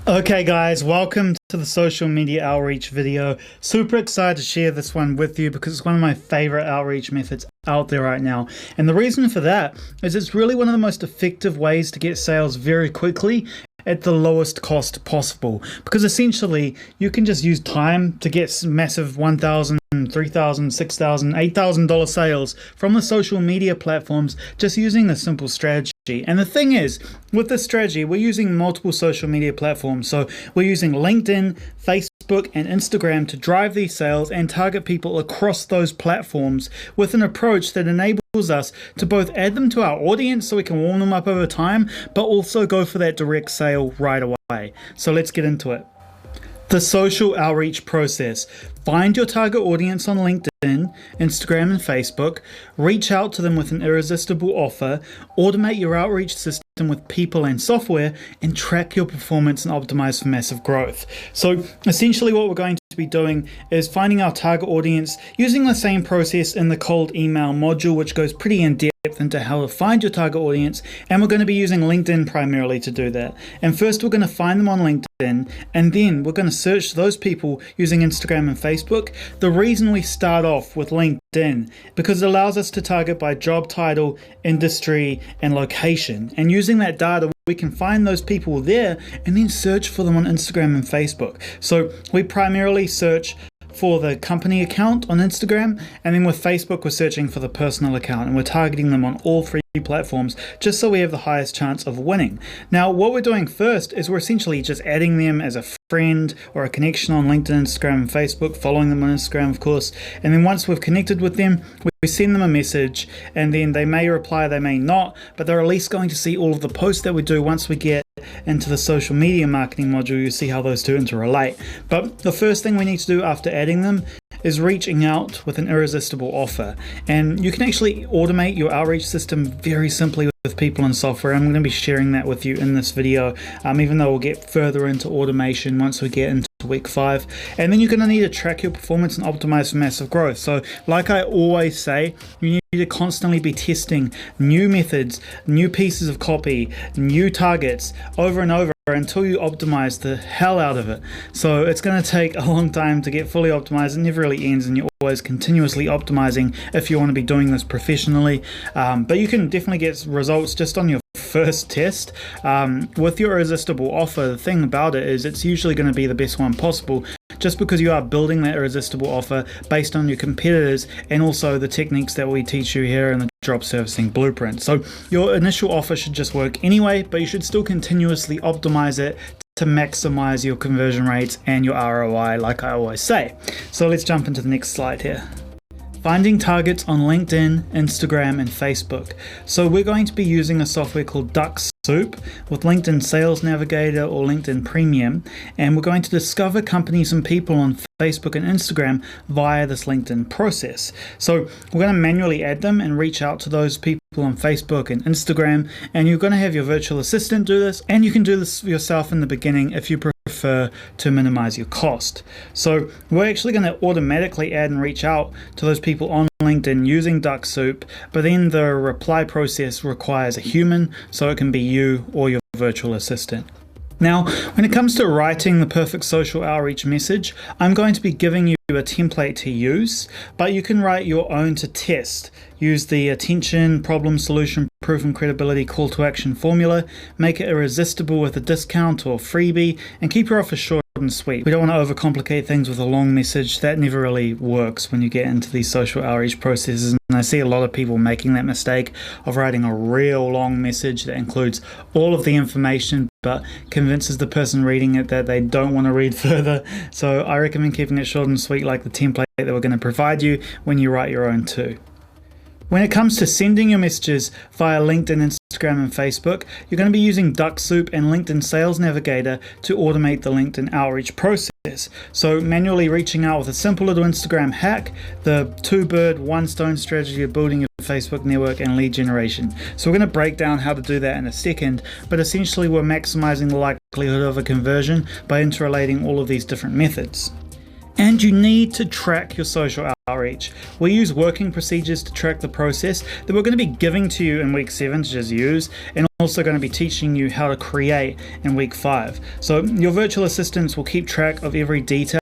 Okay guys, welcome to the social media outreach video. Super excited to share this one with you because it's one of my favorite outreach methods out there right now. And the reason for that is it's really one of the most effective ways to get sales very quickly at the lowest cost possible. Because essentially you can just use time to get massive $1,000, $3,000, $6,000, $8,000 sales from the social media platforms just using this simple strategy. And the thing is, with this strategy, we're using multiple social media platforms. So we're using LinkedIn, Facebook, and Instagram to drive these sales and target people across those platforms with an approach that enables us to both add them to our audience so we can warm them up over time, but also go for that direct sale right away. So let's get into it. The social outreach process. Find your target audience on LinkedIn, Instagram, and Facebook. Reach out to them with an irresistible offer. Automate your outreach system with people and software, and track your performance and optimize for massive growth. So essentially what we're going to be doing is finding our target audience using the same process in the cold email module, which goes pretty in depth into how to find your target audience, and we're going to be using LinkedIn primarily to do that. And first we're going to find them on LinkedIn, and then we're going to search those people using Instagram and Facebook. The reason we start off with LinkedIn because it allows us to target by job title, industry, and location, and using that data we can find those people there and then search for them on Instagram and Facebook. So we primarily search for the company account on Instagram, and then with Facebook we're searching for the personal account, and we're targeting them on all three platforms just so we have the highest chance of winning. Now what we're doing first is we're essentially just adding them as a friend or a connection on LinkedIn, Instagram, and Facebook, following them on Instagram of course, and then once we've connected with them we send them a message, and then they may reply, they may not, but they're at least going to see all of the posts that we do. Once we get into the social media marketing module, you see how those two interrelate. But the first thing we need to do after adding them is reaching out with an irresistible offer. And you can actually automate your outreach system very simply with people and software. I'm going to be sharing that with you in this video, even though we'll get further into automation once we get into week 5. And then you're going to need to track your performance and optimize for massive growth. So like I always say, you need to constantly be testing new methods, new pieces of copy, new targets over and over until you optimize the hell out of it. So it's going to take a long time to get fully optimized. It never really ends, and you're always continuously optimizing if you want to be doing this professionally. But you can definitely get results just on your first test. With your irresistible offer, the thing about it is it's usually going to be the best one possible, just because you are building that irresistible offer based on your competitors and also the techniques that we teach you here in the drop servicing blueprint. So your initial offer should just work anyway, but you should still continuously optimize it to maximize your conversion rates and your ROI, like I always say. So let's jump into the next slide here. Finding targets on LinkedIn, Instagram, and Facebook. So we're going to be using a software called DuckSoup with LinkedIn Sales Navigator or LinkedIn Premium, and we're going to discover companies and people on Facebook and Instagram via this LinkedIn process. So we're going to manually add them and reach out to those people on Facebook and Instagram, and you're going to have your virtual assistant do this, and you can do this yourself in the beginning if you prefer to minimize your cost. So we're actually going to automatically add and reach out to those people on LinkedIn using DuckSoup, but then the reply process requires a human, so it can be you or your virtual assistant. Now, when it comes to writing the perfect social outreach message, I'm going to be giving you a template to use, but you can write your own to test. Use the attention, problem, solution, proof, and credibility call to action formula, make it irresistible with a discount or freebie, and keep your offer short and sweet. We don't want to overcomplicate things with a long message. That never really works when you get into these social outreach processes, and I see a lot of people making that mistake of writing a real long message that includes all of the information but convinces the person reading it that they don't want to read further. So I recommend keeping it short and sweet, like the template that we're going to provide you when you write your own too. When it comes to sending your messages via LinkedIn, Instagram, and Facebook, you're going to be using DuckSoup and LinkedIn Sales Navigator to automate the LinkedIn outreach process. So manually reaching out with a simple little Instagram hack, the 2-bird, 1-stone strategy of building your Facebook network and lead generation. So we're going to break down how to do that in a second, but essentially we're maximizing the likelihood of a conversion by interrelating all of these different methods. And you need to track your social outreach. We use working procedures to track the process that we're going to be giving to you in week 7 to just use, and also going to be teaching you how to create in week 5. So your virtual assistants will keep track of every detail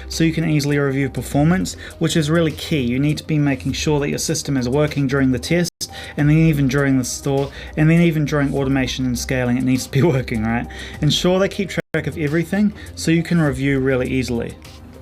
so you can easily review performance, which is really key. You need to be making sure that your system is working during the test, and then even during the store, and then even during automation and scaling, it needs to be working, right? Ensure they keep track of everything so you can review really easily.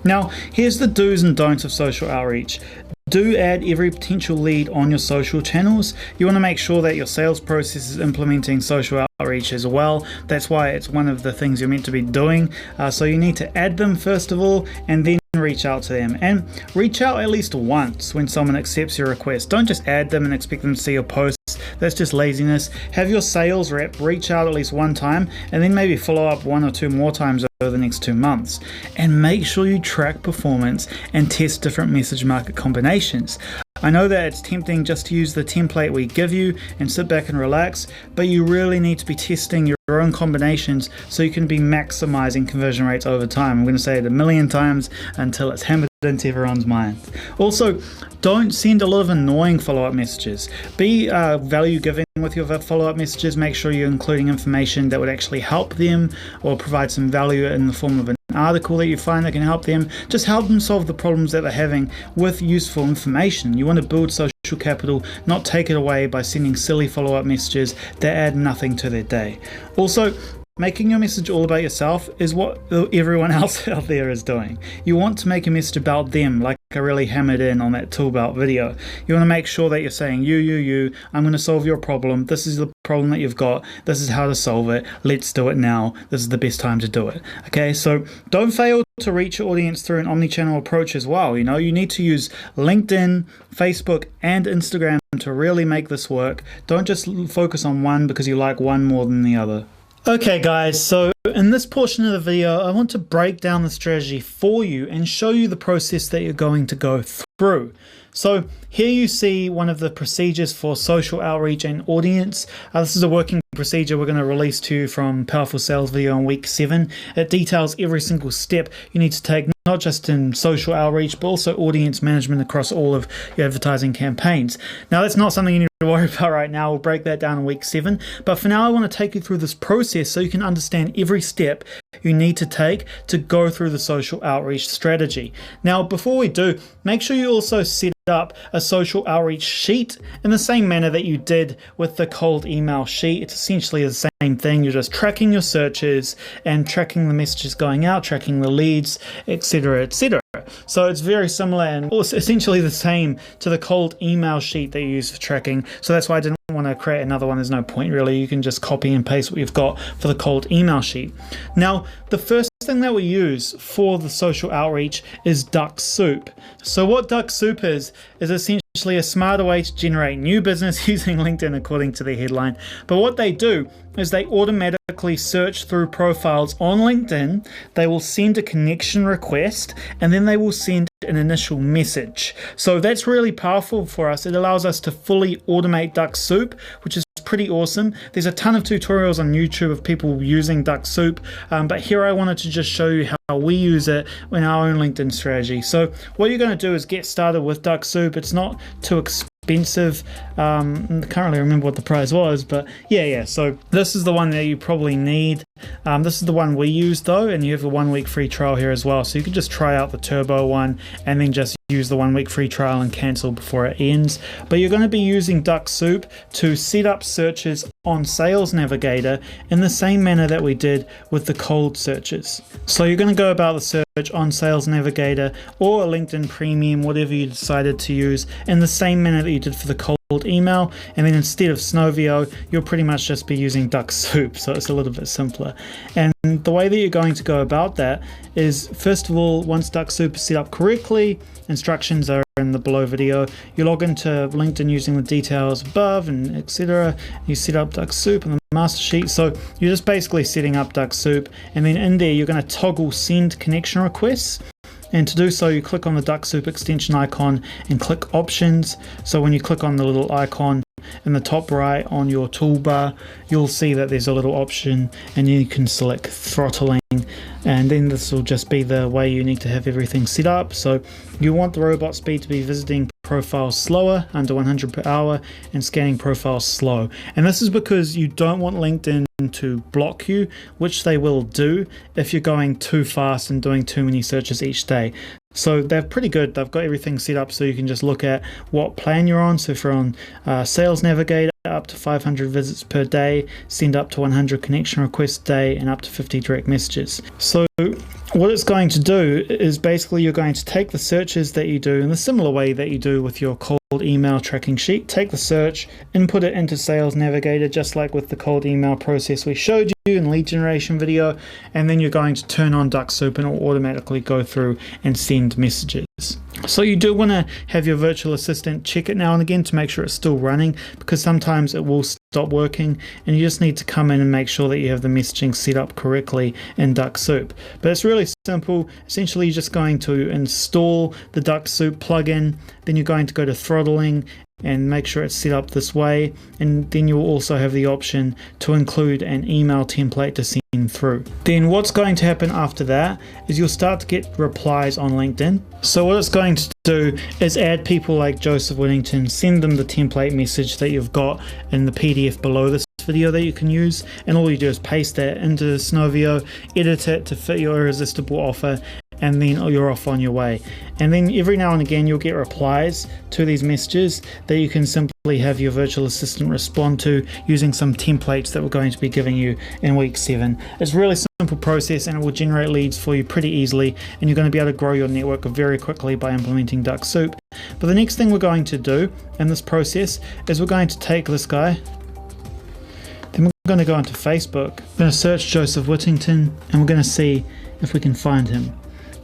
Now, here's the do's and don'ts of social outreach. Do add every potential lead on your social channels. You want to make sure that your sales process is implementing social outreach as well. That's why it's one of the things you're meant to be doing. So you need to add them first of all, and then reach out to them, and reach out at least once when someone accepts your request. Don't just add them and expect them to see your posts. That's just laziness. Have your sales rep reach out at least one time, and then maybe follow up 1 or 2 more times over the next 2 months. And make sure you track performance and test different message market combinations. I know that it's tempting just to use the template we give you and sit back and relax, but you really need to be testing your own combinations so you can be maximizing conversion rates over time. I'm going to say it a million times until it's hammered into everyone's mind. Also, don't send a lot of annoying follow-up messages. Be value giving with your follow-up messages. Make sure you're including information that would actually help them or provide some value in the form of an article that you find that can help them. Just help them solve the problems that they're having with useful information. You want to build social capital, not take it away by sending silly follow-up messages that add nothing to their day. Also, making your message all about yourself is what everyone else out there is doing. You want to make a message about them, like I really hammered in on that tool belt video. You want to make sure that you're saying, you, I'm going to solve your problem. This is the problem that you've got. This is how to solve it. Let's do it now. This is the best time to do it. Okay, so don't fail to reach your audience through an omni-channel approach as well. You know, you need to use LinkedIn, Facebook, and Instagram to really make this work. Don't just focus on one because you like one more than the other. Okay guys, so in this portion of the video, I want to break down the strategy for you and show you the process that you're going to go through. So here you see one of the procedures for social outreach and audience. This is a working procedure we're going to release to you from Powerful Sales video in week 7. It details every single step you need to take, not just in social outreach, but also audience management across all of your advertising campaigns. Now, that's not something you need to worry about right now. We'll break that down in week 7. But for now, I want to take you through this process so you can understand every step you need to take to go through the social outreach strategy. Now, before we do, make sure you also set up a social outreach sheet in the same manner that you did with the cold email sheet. It's essentially the same thing. You're just tracking your searches and tracking the messages going out, tracking the leads, etc., etc. So it's very similar and also essentially the same to the cold email sheet that you use for tracking. So that's why I didn't want to create another one. There's no point really. You can just copy and paste what you've got for the cold email sheet. Now, the first thing that we use for the social outreach is Duck Soup. So what Duck Soup is essentially a smarter way to generate new business using LinkedIn according to their headline. But what they do is they automatically search through profiles on LinkedIn. They will send a connection request and then they will send an initial message. So that's really powerful for us. It allows us to fully automate Duck Soup, which is pretty awesome. There's a ton of tutorials on YouTube of people using Duck Soup, but here I wanted to just show you how we use it in our own LinkedIn strategy. So what you're going to do is get started with Duck Soup. It's not too expensive. I can't really remember what the price was, but yeah. So this is the one that you probably need. This is the one we use though, and you have a 1-week free trial here as well. So you can just try out the turbo one and then just use the 1-week free trial and cancel before it ends. But you're going to be using Duck Soup to set up searches on Sales Navigator in the same manner that we did with the cold searches. So you're going to go about the search on Sales Navigator or LinkedIn Premium, whatever you decided to use, in the same manner that you did for the cold email, and then instead of Snovio, you'll pretty much just be using Duck Soup, so it's a little bit simpler. And the way that you're going to go about that is, first of all, once Duck Soup is set up correctly, instructions are in the below video. You log into LinkedIn using the details above and etc. You set up Duck Soup in the master sheet. So you're just basically setting up Duck Soup, and then in there you're going to toggle send connection requests. And to do so, you click on the DuckSoup extension icon and click Options. So when you click on the little icon in the top right on your toolbar, you'll see that there's a little option, and you can select throttling, and then this will just be the way you need to have everything set up. So you want the robot speed to be visiting profiles slower, under 100 per hour, and scanning profiles slow. And this is because you don't want LinkedIn to block you, which they will do if you're going too fast and doing too many searches each day. So they're pretty good. They've got everything set up so you can just look at what plan you're on. So if you're on Sales Navigator, up to 500 visits per day, send up to 100 connection requests a day, and up to 50 direct messages. So what it's going to do is basically you're going to take the searches that you do in a similar way that you do with your cold email tracking sheet. Take the search, input it into Sales Navigator, just like with the cold email process we showed you in lead generation video, and then you're going to turn on DuckSoup and it will automatically go through and send messages. So you do want to have your virtual assistant check it now and again to make sure it's still running, because sometimes it will stop working, and you just need to come in and make sure that you have the messaging set up correctly in DuckSoup. But it's really simple. Essentially, you're just going to install the DuckSoup plugin, then you're going to go to throttling and make sure it's set up this way, and then you'll also have the option to include an email template to send through. Then what's going to happen after that is you'll start to get replies on LinkedIn. So what it's going to do is add people like Joseph Whittington, send them the template message that you've got in the PDF below this video that you can use, and all you do is paste that into Snovio, edit it to fit your irresistible offer, and then you're off on your way. And then every now and again you'll get replies to these messages that you can simply have your virtual assistant respond to using some templates that we're going to be giving you in week 7. It's a really simple process, and it will generate leads for you pretty easily, and you're going to be able to grow your network very quickly by implementing DuckSoup. But the next thing we're going to do in this process is we're going to take this guy, then we're going to go into Facebook, we're going to search Joseph Whittington, and we're going to see if we can find him.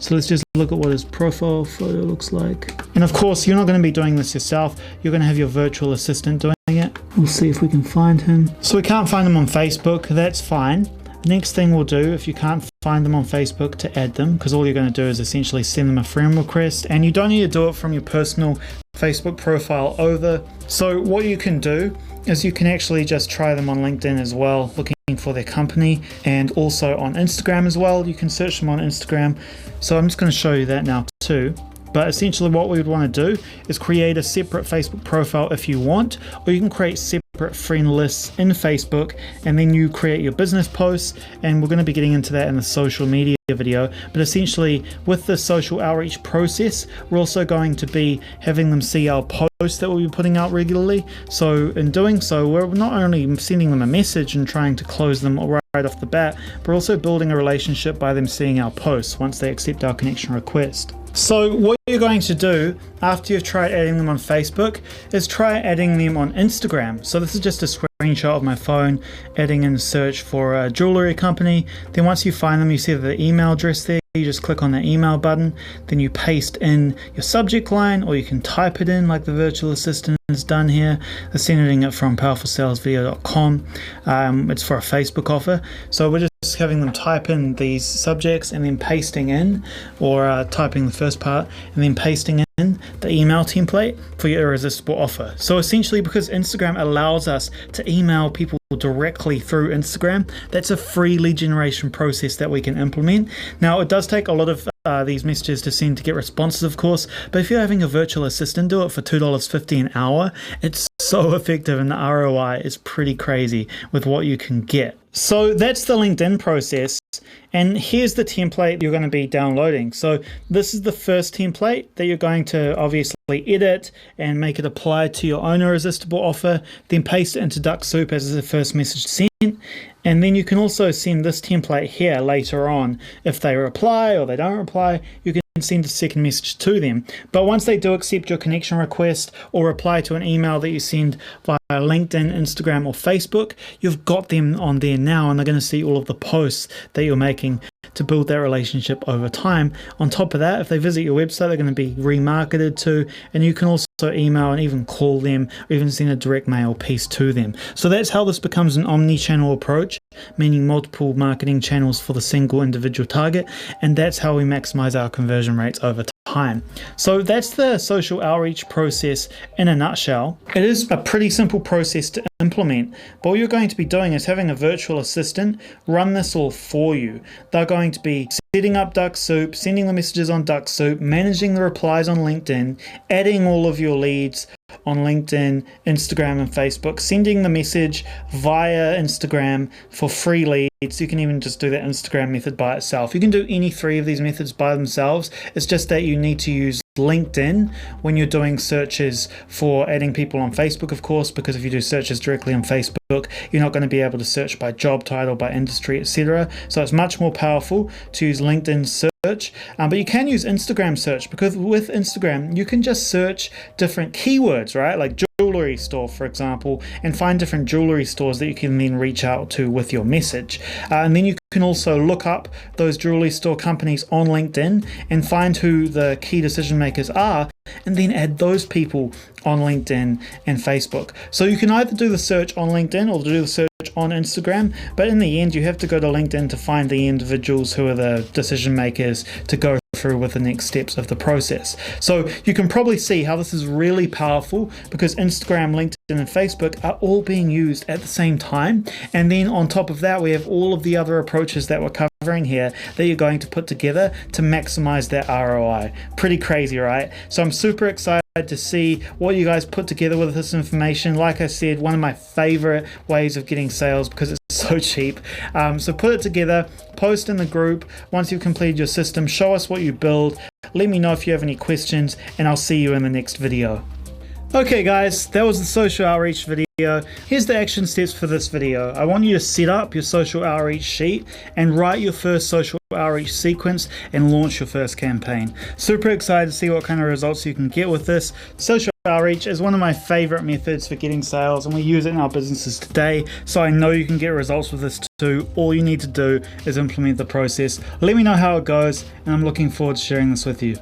So let's just look at what his profile photo looks like. And of course, you're not going to be doing this yourself. You're going to have your virtual assistant doing it. We'll see if we can find him. So we can't find him on Facebook. That's fine. The next thing we'll do, if you can't find them on Facebook, to add them, because all you're going to do is essentially send them a friend request, and you don't need to do it from your personal Facebook profile over. So what you can do is you can actually just try them on LinkedIn as well, looking for their company, and also on Instagram as well. You can search them on Instagram. So I'm just going to show you that now too. But essentially what we would want to do is create a separate Facebook profile if you want, or you can create separate friend lists in Facebook, and then you create your business posts, and we're going to be getting into that in the social media video. But essentially with the social outreach process, we're also going to be having them see our posts that we'll be putting out regularly. So in doing so, we're not only sending them a message and trying to close them right off the bat, but also building a relationship by them seeing our posts once they accept our connection request. So what you're going to do after you've tried adding them on Facebook is try adding them on Instagram. So this is just a screenshot of my phone, adding in a search for a jewelry company. Then once you find them, you see the email address there. You just click on the email button, then you paste in your subject line, or you can type it in like the virtual assistant has done here. They're sending it from powerfulsalesvideo.com. It's for a Facebook offer. So we're just having them type in these subjects and then pasting in, or typing the first part and then pasting in the email template for your irresistible offer. So essentially, because Instagram allows us to email people directly through Instagram, that's a free lead generation process that we can implement. Now it does take a lot of these messages to send to get responses, of course, but if you're having a virtual assistant do it for $2.50 an hour, it's so effective, and the ROI is pretty crazy with what you can get. So that's the LinkedIn process, and here's the template you're going to be downloading. So this is the first template that you're going to obviously edit and make it apply to your own irresistible offer, then paste it into DuckSoup as the first message sent. And then you can also send this template here later on. If they reply or they don't reply, you can send a second message to them. But once they do accept your connection request or reply to an email that you send via LinkedIn, Instagram, or Facebook, you've got them on there now, and they're going to see all of the posts that you're making to build that relationship over time. On top of that, if they visit your website, they're going to be remarketed to, and you can also email and even call them, or even send a direct mail piece to them. So that's how this becomes an omni-channel approach, meaning multiple marketing channels for the single individual target, and that's how we maximize our conversion rates over time. So that's the social outreach process in a nutshell. It is a pretty simple process to implement, but what you're going to be doing is having a virtual assistant run this all for you. They're going to be setting up DuckSoup, sending the messages on DuckSoup, managing the replies on LinkedIn, adding all of your leads on LinkedIn, Instagram, and Facebook, sending the message via Instagram for free leads. You can even just do that Instagram method by itself. You can do any three of these methods by themselves. It's just that you need to use LinkedIn when you're doing searches for adding people on Facebook, of course, because if you do searches directly on Facebook, you're not going to be able to search by job title, by industry, etc. So it's much more powerful to use LinkedIn search, but you can use Instagram search, because with Instagram you can just search different keywords, right? Like jewelry store, for example, and find different jewelry stores that you can then reach out to with your message. And then you can also look up those jewelry store companies on LinkedIn and find who the key decision makers are, and then add those people on LinkedIn and Facebook. So you can either do the search on LinkedIn or do the search on Instagram, but in the end you have to go to LinkedIn to find the individuals who are the decision makers to go through with the next steps of the process. So you can probably see how this is really powerful, because Instagram, LinkedIn, and Facebook are all being used at the same time. And then on top of that, we have all of the other approaches that we're covering here that you're going to put together to maximize that ROI. Pretty crazy, right? So I'm super excited to see what you guys put together with this information. Like I said, one of my favorite ways of getting sales because it's so cheap. So put it together, post in the group once you've completed your system, show us what you build, let me know if you have any questions, and I'll see you in the next video. Okay guys, that was the social outreach video. Here's the action steps for this video. I want you to set up your social outreach sheet and write your first social outreach sequence and launch your first campaign. Super excited to see what kind of results you can get with this. Social outreach is one of my favorite methods for getting sales, and we use it in our businesses today, so I know you can get results with this too. All you need to do is implement the process. Let me know how it goes, and I'm looking forward to sharing this with you.